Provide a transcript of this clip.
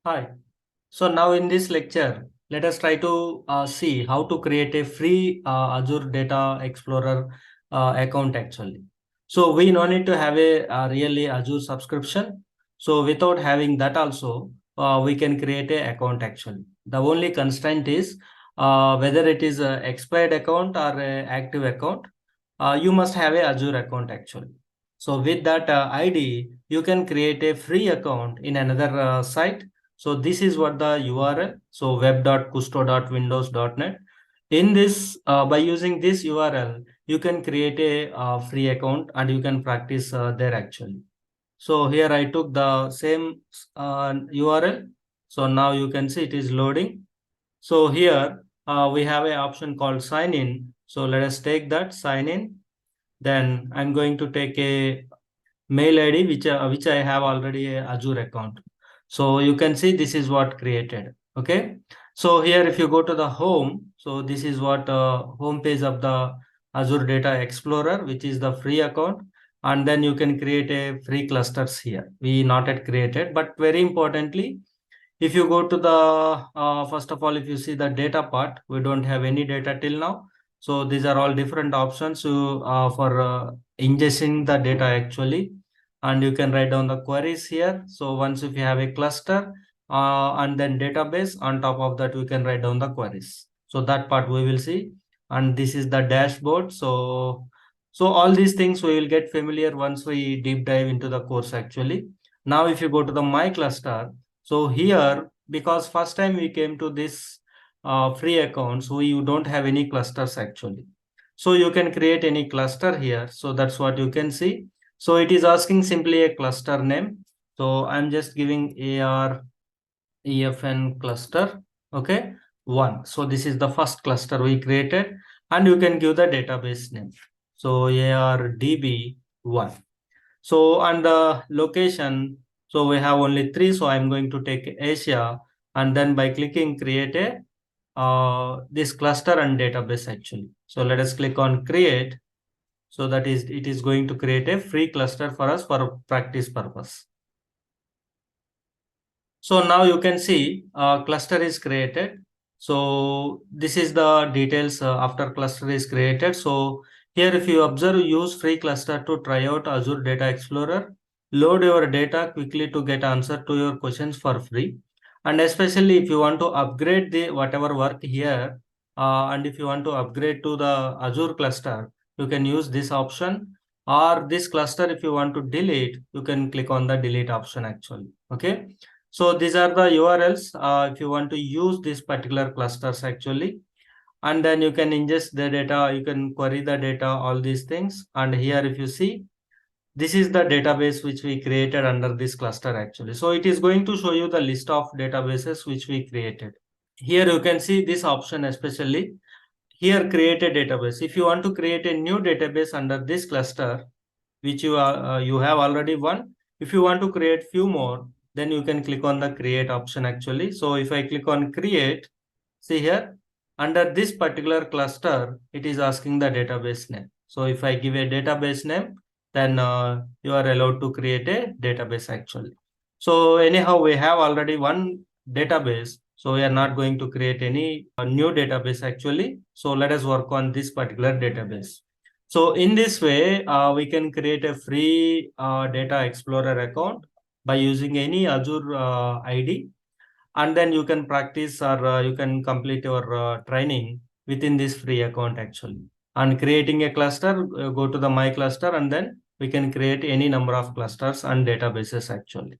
Hi. So now in this lecture, let us try to see how to create a free Azure Data Explorer account actually. So we no need to have a really Azure subscription. So without having that also, we can create a account actually. The only constraint is whether it is a expired account or a active account. You must have a Azure account actually. So with that ID, you can create a free account in another site. So this is what the URL. So web.kusto.windows.net. In this, by using this URL, you can create a free account and you can practice there actually. So here I took the same URL. So now you can see it is loading. So here we have an option called sign in. So let us take that sign in. Then I'm going to take a mail ID which I have already a Azure account. So you can see this is what created. Okay. So here if you go to the home, so this is what home page of the Azure Data Explorer, which is the free account. And then you can create a free clusters here. We not yet created, but very importantly, if you go to the first of all, if you see the data part, we don't have any data till now. So these are all different options for ingesting the data actually. And you can write down the queries here. So once if you have a cluster and then database, on top of that, we can write down the queries. So that part we will see. And this is the dashboard. So all these things we will get familiar once we deep dive into the course actually. Now, if you go to the My Cluster, so here, because first time we came to this free accounts, we don't have any clusters actually. So you can create any cluster here. So that's what you can see. So it is asking simply a cluster name. So I'm just giving AR EFN cluster. Okay, one. So this is the first cluster we created, and you can give the database name. So ARDB1. So and the location, so we have only three. So I'm going to take Asia, and then by clicking create a this cluster and database actually. So let us click on create. So that is it is going to create a free cluster for us for practice purpose. So now you can see cluster is created. So this is the details after cluster is created. So here if you observe, use free cluster to try out Azure Data Explorer. Load your data quickly to get answer to your questions for free. And especially if you want to upgrade the whatever work here, and if you want to upgrade to the Azure cluster, you can use this option. Or this cluster, if you want to delete, you can click on the delete option actually. Okay. So these are the URLs if you want to use this particular clusters actually. And then you can ingest the data, you can query the data, all these things. And here if you see, this is the database which we created under this cluster actually. So it is going to show you the list of databases which we created. Here you can see this option especially. Here create a database. If you want to create a new database under this cluster, which you have already one. If you want to create few more, then you can click on the create option actually. So if I click on create, see here, under this particular cluster, it is asking the database name. So if I give a database name, then you are allowed to create a database actually. So anyhow, we have already one database. So we are not going to create any new database actually. So let us work on this particular database. So in this way, we can create a free Data Explorer account by using any Azure ID, and then you can practice or you can complete your training within this free account actually. And creating a cluster, go to the My Cluster, and then we can create any number of clusters and databases actually.